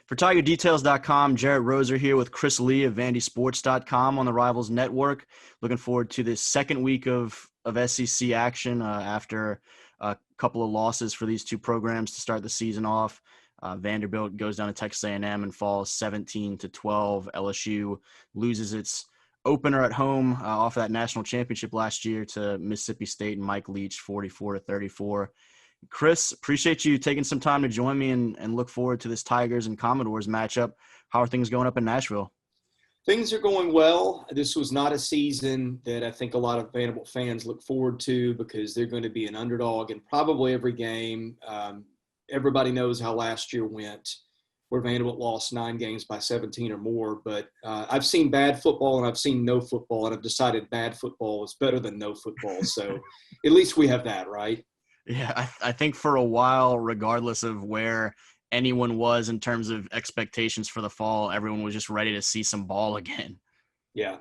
For TigerDetails.com, Jerit Roser here with Chris Lee of VandySports.com on the Rivals Network. Looking forward to this second week of SEC action after a couple of losses for these two programs to start the season off. Vanderbilt goes down to Texas A&M and falls 17-12. LSU loses its opener at home off of that national championship last year to Mississippi State and Mike Leach, 44-34. Chris, appreciate you taking some time to join me and look forward to this Tigers and Commodores matchup. How are things going up in Nashville? Things are going well. This was not a season that I think a lot of Vanderbilt fans look forward to because they're going to be an underdog in probably every game. Everybody knows how last year went, where Vanderbilt lost 9 games by 17 or more. But I've seen bad football and I've seen no football, and I've decided bad football is better than no football. So at least we have that, right? Yeah, I think for a while, regardless of where anyone was in terms of expectations for the fall, everyone was just ready to see some ball again. Yeah,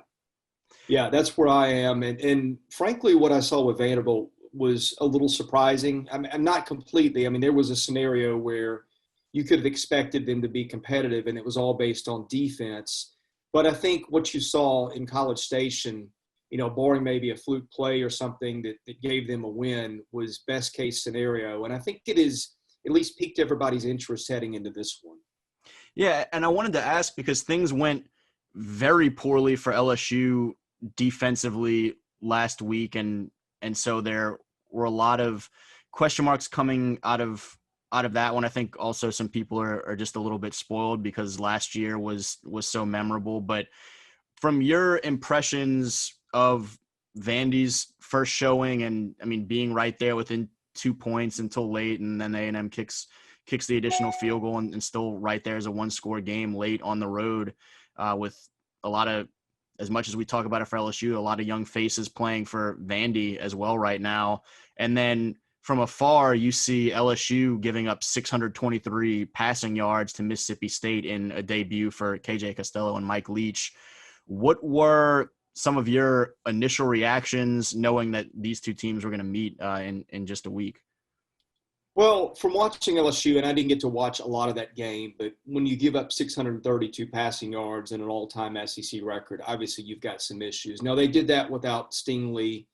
that's where I am. And frankly, what I saw with Vanderbilt was a little surprising. I'm not completely. I mean, there was a scenario where you could have expected them to be competitive, and it was all based on defense. But I think what you saw in College Station, barring maybe a fluke play or something that gave them a win, was best case scenario. And I think it is at least piqued everybody's interest heading into this one. Yeah, and I wanted to ask because things went very poorly for LSU defensively last week, and so there were a lot of question marks coming out of that one. I think also some people are just a little bit spoiled because last year was so memorable. But from your impressions of Vandy's first showing, and I mean being right there within 2 points until late, and then A&M kicks the additional field goal and still right there as a 1-score game late on the road with a lot of, as much as we talk about it for LSU, a lot of young faces playing for Vandy as well right now. And then from afar, you see LSU giving up 623 passing yards to Mississippi State in a debut for KJ Costello and Mike Leach. What were some of your initial reactions knowing that these two teams were going to meet in just a week? Well, from watching LSU, and I didn't get to watch a lot of that game, but when you give up 632 passing yards and an all-time SEC record, obviously you've got some issues. Now, they did that without Stingley,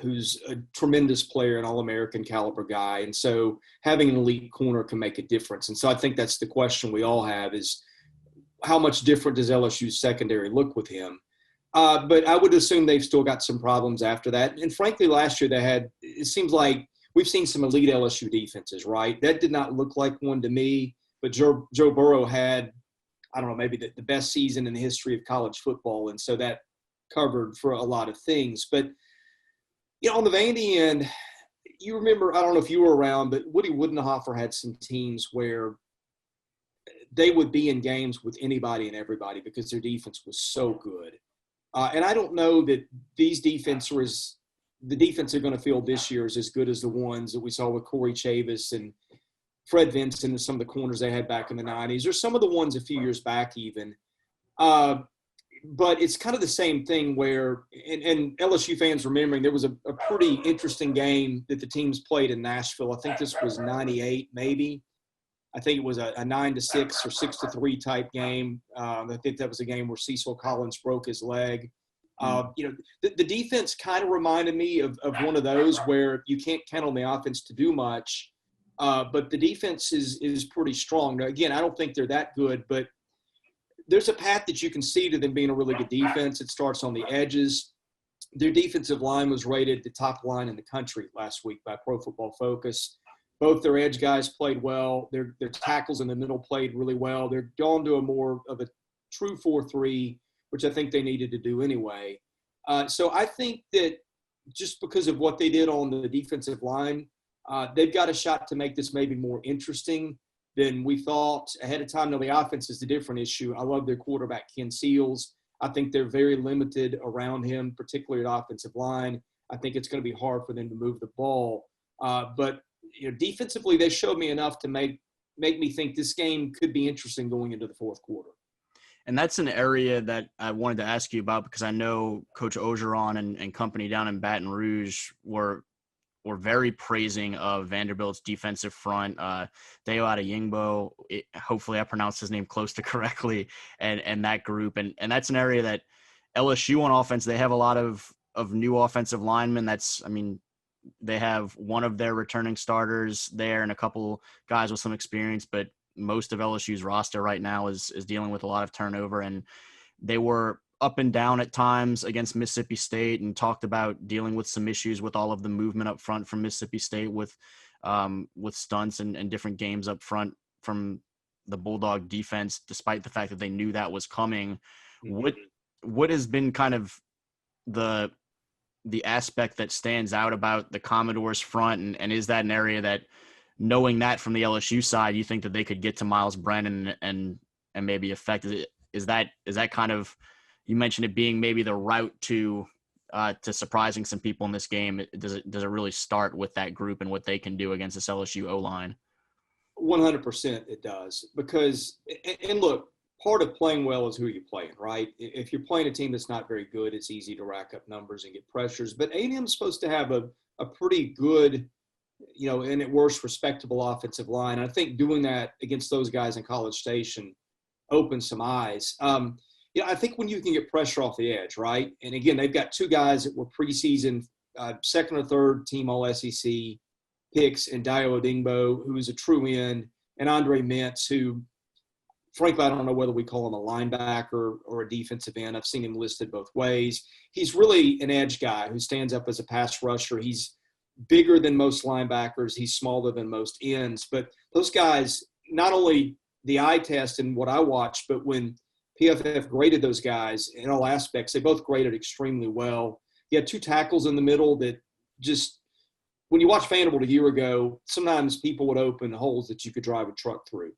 who's a tremendous player, an All-American caliber guy. And so having an elite corner can make a difference. And so I think that's the question we all have is how much different does LSU's secondary look with him? But I would assume they've still got some problems after that. And frankly, last year it seems like we've seen some elite LSU defenses, right? That did not look like one to me, but Joe Burrow had, I don't know, maybe the best season in the history of college football. And so that covered for a lot of things. But, on the Vandy end, you remember, I don't know if you were around, but Woody Woodenhofer had some teams where they would be in games with anybody and everybody because their defense was so good. And I don't know that the defense they're going to field this year is as good as the ones that we saw with Corey Chavis and Fred Vinson and some of the corners they had back in the 90s, or some of the ones a few years back even. But it's kind of the same thing where, and LSU fans remembering, there was a pretty interesting game that the teams played in Nashville. I think this was 98 maybe. I think it was a 9-6 or 6-3 type game. I think that was a game where Cecil Collins broke his leg. The defense kind of reminded me of one of those where you can't count on the offense to do much, but the defense is pretty strong. Now, again, I don't think they're that good, but there's a path that you can see to them being a really good defense. It starts on the edges. Their defensive line was rated the top line in the country last week by Pro Football Focus. Both their edge guys played well. Their tackles in the middle played really well. They're gone to a more of a true 4-3, which I think they needed to do anyway. So I think that just because of what they did on the defensive line, they've got a shot to make this maybe more interesting than we thought ahead of time. Now, the offense is the different issue. I love their quarterback, Ken Seals. I think they're very limited around him, particularly at offensive line. I think it's going to be hard for them to move the ball. But defensively, they showed me enough to make me think this game could be interesting going into the fourth quarter. And that's an area that I wanted to ask you about because I know Coach Ogeron and company down in Baton Rouge were were very praising of Vanderbilt's defensive front. Dayo Adeyingbo, hopefully I pronounced his name close to correctly, and that group. And that's an area that LSU on offense, they have a lot of new offensive linemen. They have one of their returning starters there and a couple guys with some experience, but most of LSU's roster right now is dealing with a lot of turnover, and they were up and down at times against Mississippi State and talked about dealing with some issues with all of the movement up front from Mississippi State with stunts and different games up front from the Bulldog defense, despite the fact that they knew that was coming. Mm-hmm. What has been kind of the aspect that stands out about the Commodores front, and is that an area that, knowing that from the LSU side, you think that they could get to Miles Brennan and maybe affect it? Is that kind of, you mentioned it being maybe the route to surprising some people in this game? Does it really start with that group and what they can do against this LSU O-line? 100% it does, because, and look, part of playing well is who you're playing, right? If you're playing a team that's not very good, it's easy to rack up numbers and get pressures. But A&M's supposed to have a pretty good, and at worst, respectable offensive line. I think doing that against those guys in College Station opened some eyes. I think when you can get pressure off the edge, right? And again, they've got two guys that were preseason second or third team All-SEC picks, and Dayo Adeyingbo, who is a true end, and Andre Mintz, who, frankly, I don't know whether we call him a linebacker or a defensive end. I've seen him listed both ways. He's really an edge guy who stands up as a pass rusher. He's bigger than most linebackers. He's smaller than most ends. But those guys, not only the eye test and what I watched, but when PFF graded those guys in all aspects, they both graded extremely well. You had two tackles in the middle that just, when you watch Vanderbilt a year ago, sometimes people would open holes that you could drive a truck through.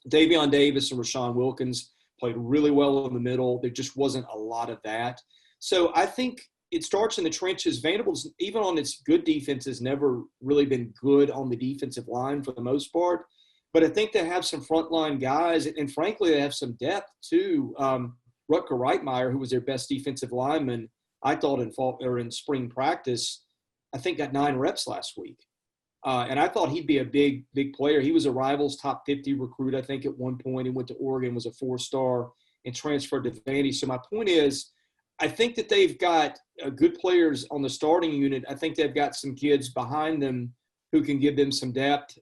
Davion Davis and Rashawn Wilkins played really well in the middle. There just wasn't a lot of that. So I think it starts in the trenches. Vanderbilt's, even on its good defense, has never really been good on the defensive line for the most part. But I think they have some frontline guys, and frankly, they have some depth too. Rutger Reitmeyer, who was their best defensive lineman, I thought in spring practice, I think got 9 reps last week. And I thought he'd be a big player. He was a Rivals top 50 recruit, I think, at one point. He went to Oregon, was a 4-star, and transferred to Vandy. So my point is, I think that they've got good players on the starting unit. I think they've got some kids behind them who can give them some depth,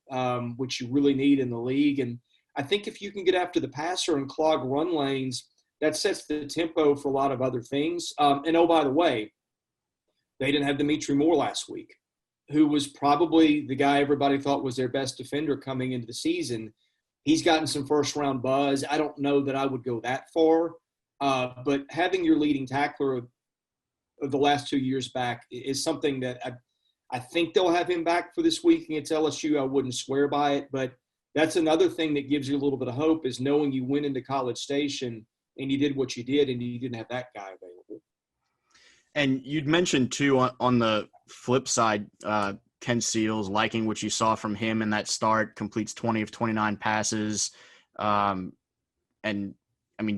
which you really need in the league. And I think if you can get after the passer and clog run lanes, that sets the tempo for a lot of other things. And, oh, by the way, they didn't have Dimitri Moore last week, who was probably the guy everybody thought was their best defender coming into the season. He's gotten some first-round buzz. I don't know that I would go that far, but having your leading tackler of the last 2 years back is something that I think they'll have him back for this week against LSU. I wouldn't swear by it, but that's another thing that gives you a little bit of hope, is knowing you went into College Station and you did what you did and you didn't have that guy available. And you'd mentioned, too, on the flip side, Ken Seals, liking what you saw from him in that start, completes 20 of 29 passes, and,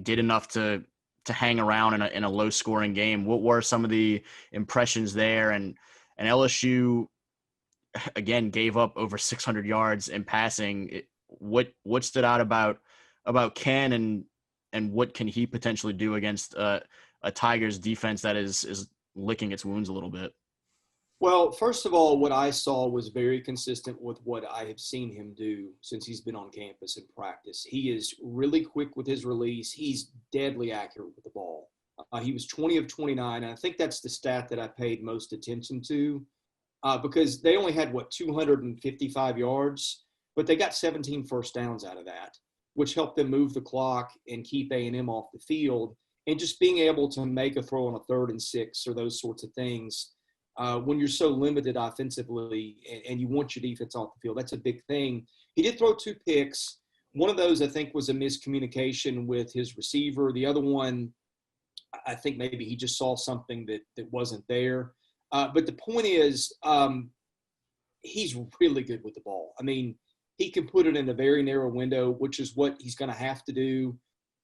did enough to hang around in a low-scoring game. What were some of the impressions there? And LSU, again, gave up over 600 yards in passing. What stood out about Ken, and what can he potentially do against a Tigers defense that is licking its wounds a little bit? Well, first of all, what I saw was very consistent with what I have seen him do since he's been on campus in practice. He is really quick with his release. He's deadly accurate with the ball. He was 20 of 29. And I think that's the stat that I paid most attention to, because they only had, 255 yards, but they got 17 first downs out of that, which helped them move the clock and keep A&M off the field. And just being able to make a throw on a 3rd and 6 or those sorts of things, when you're so limited offensively and you want your defense off the field, that's a big thing. He did throw 2 picks. One of those, I think, was a miscommunication with his receiver. The other one, I think maybe he just saw something that wasn't there. But the point is, he's really good with the ball. He can put it in a very narrow window, which is what he's going to have to do.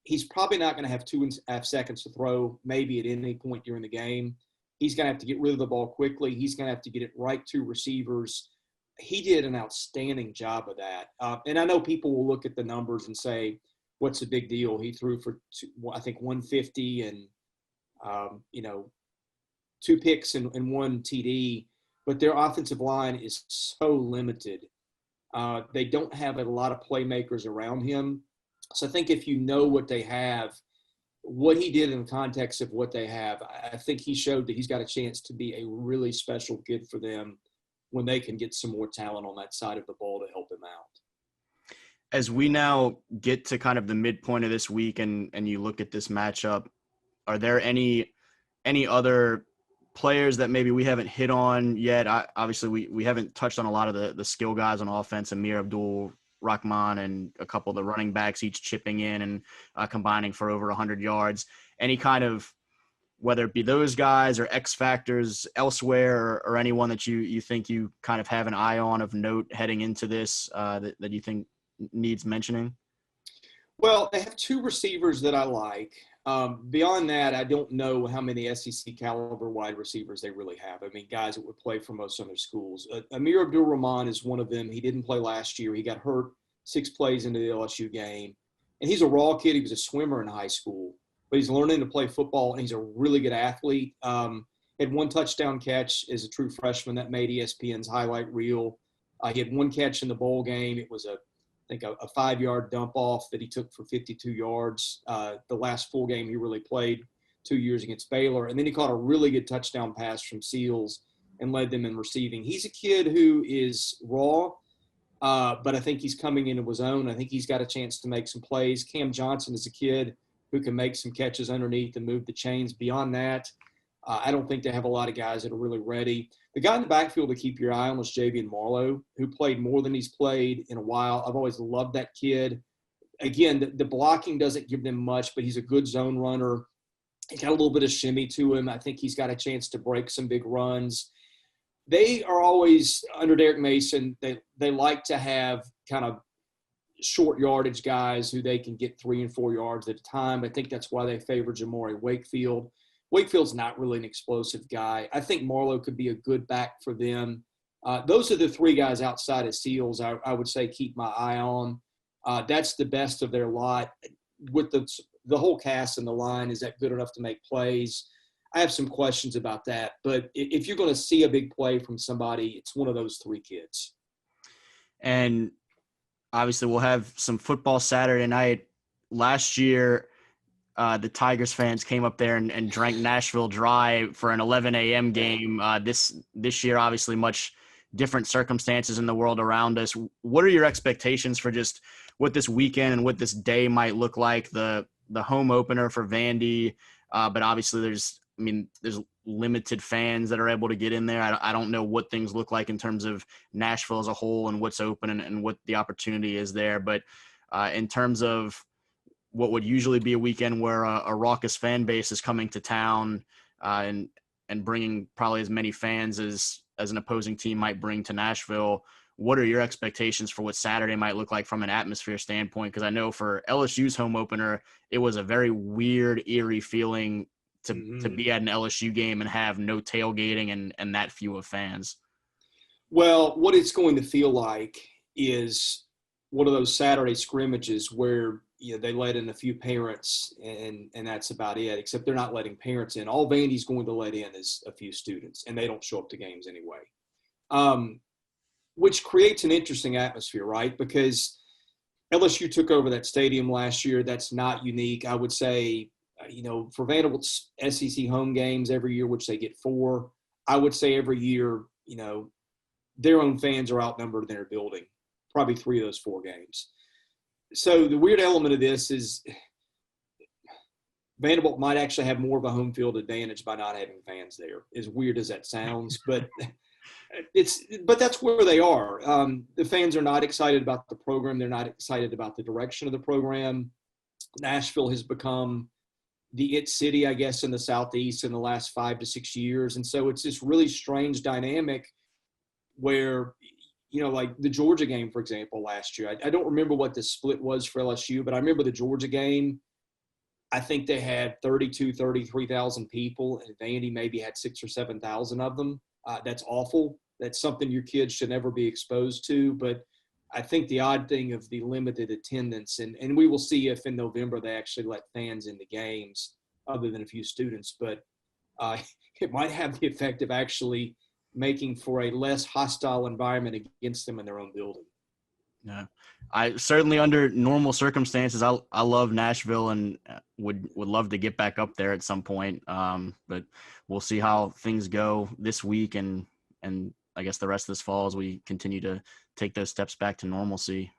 He's probably not going to have 2.5 seconds to throw, maybe at any point during the game. He's going to have to get rid of the ball quickly. He's going to have to get it right to receivers. He did an outstanding job of that. And I know people will look at the numbers and say, what's the big deal? He threw for, I think, 150 and, 2 picks and 1 TD. But their offensive line is so limited. They don't have a lot of playmakers around him. So I think if you know what they have, what he did in the context of what they have, I think he showed that he's got a chance to be a really special kid for them when they can get some more talent on that side of the ball to help him out. As we now get to kind of the midpoint of this week and you look at this matchup, are there any other players that maybe we haven't hit on yet? Obviously, we haven't touched on a lot of the skill guys on offense, Amir Abdul-Rahman and a couple of the running backs each chipping in and combining for over 100 yards. Any kind of, whether it be those guys or X factors elsewhere or anyone that you think you kind of have an eye on of note heading into this that you think needs mentioning? Well, they have 2 receivers that I like. Beyond that, I don't know how many SEC caliber wide receivers they really have. I mean, guys that would play for most other schools. Amir Abdul-Rahman is one of them. He didn't play last year. He got hurt 6 plays into the LSU game. And he's a raw kid. He was a swimmer in high school. But he's learning to play football, and he's a really good athlete. Had 1 touchdown catch as a true freshman that made ESPN's highlight reel. He had 1 catch in the bowl game. It was a 5-yard dump off that he took for 52 yards. The last full game he really played 2 years against Baylor. And then he caught a really good touchdown pass from Seals and led them in receiving. He's a kid who is raw, but I think he's coming into his own. I think he's got a chance to make some plays. Cam Johnson is a kid who can make some catches underneath and move the chains. Beyond that, I don't think they have a lot of guys that are really ready. The guy in the backfield to keep your eye on was Javian Marlowe, who played more than he's played in a while. I've always loved that kid. Again, the blocking doesn't give them much, but he's a good zone runner. He's got a little bit of shimmy to him. I think he's got a chance to break some big runs. They are always, under Derek Mason, they like to have kind of short yardage guys who they can get 3 and 4 yards at a time. I think that's why they favor Jamari Wakefield. Wakefield's not really an explosive guy. I think Marlowe could be a good back for them. Those are the 3 guys outside of Seals I would say keep my eye on. That's the best of their lot. With the whole cast and the line, is that good enough to make plays? I have some questions about that. But if you're going to see a big play from somebody, it's one of those 3 kids. And obviously we'll have some football Saturday night. Last year, the Tigers fans came up there and drank Nashville dry for an 11 a.m. game. This year, obviously, much different circumstances in the world around us. What are your expectations for just what this weekend and what this day might look like? The home opener for Vandy, but obviously there's limited fans that are able to get in there. I don't know what things look like in terms of Nashville as a whole and what's open and what the opportunity is there. But in terms of what would usually be a weekend where a raucous fan base is coming to town and bringing probably as many fans as an opposing team might bring to Nashville, what are your expectations for what Saturday might look like from an atmosphere standpoint? Because I know for LSU's home opener, it was a very weird, eerie feeling to be at an LSU game and have no tailgating and that few of fans. Well, what it's going to feel like is one of those Saturday scrimmages where they let in a few parents and that's about it, except they're not letting parents in. All Vandy's going to let in is a few students, and they don't show up to games anyway, which creates an interesting atmosphere, right? Because LSU took over that stadium last year. That's not unique. I would say, for Vanderbilt's SEC home games every year, which they get 4, I would say every year, their own fans are outnumbered in their building, probably 3 of those 4 games. So the weird element of this is Vanderbilt might actually have more of a home field advantage by not having fans there, as weird as that sounds. But that's where they are. The fans are not excited about the program. They're not excited about the direction of the program. Nashville has become the it city, I guess, in the Southeast in the last 5 to 6 years. And so it's this really strange dynamic where – like the Georgia game, for example, last year. I don't remember what the split was for LSU, but I remember the Georgia game. I think they had 33,000 people, and Vandy maybe had 6,000 or 7,000 of them. That's awful. That's something your kids should never be exposed to. But I think the odd thing of the limited attendance, and we will see if in November they actually let fans in the games other than a few students, but it might have the effect of actually making for a less hostile environment against them in their own building. Yeah, I certainly under normal circumstances, I love Nashville and would love to get back up there at some point. But we'll see how things go this week and I guess the rest of this fall as we continue to take those steps back to normalcy.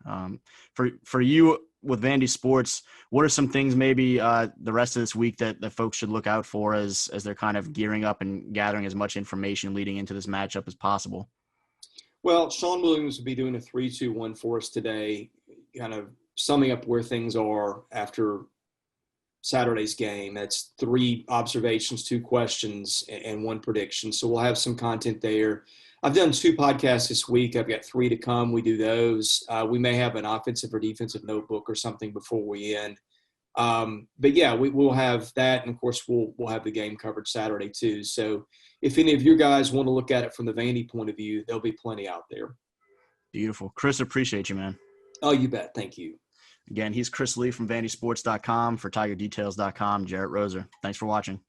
For you with VandySports, what are some things maybe the rest of this week that folks should look out for as they're kind of gearing up and gathering as much information leading into this matchup as possible? Well, Sean Williams will be doing a 3-2-1 for us today, kind of summing up where things are after Saturday's game. That's 3 observations, 2 questions, and 1 prediction. So we'll have some content there. I've done 2 podcasts this week. I've got 3 to come. We do those. We may have an offensive or defensive notebook or something before we end. But yeah, we'll have that. And of course, we'll have the game covered Saturday too. So if any of you guys want to look at it from the Vandy point of view, there'll be plenty out there. Beautiful. Chris, appreciate you, man. Oh, you bet. Thank you. Again, he's Chris Lee from VandySports.com. For TigerDetails.com, Jerit Roser. Thanks for watching.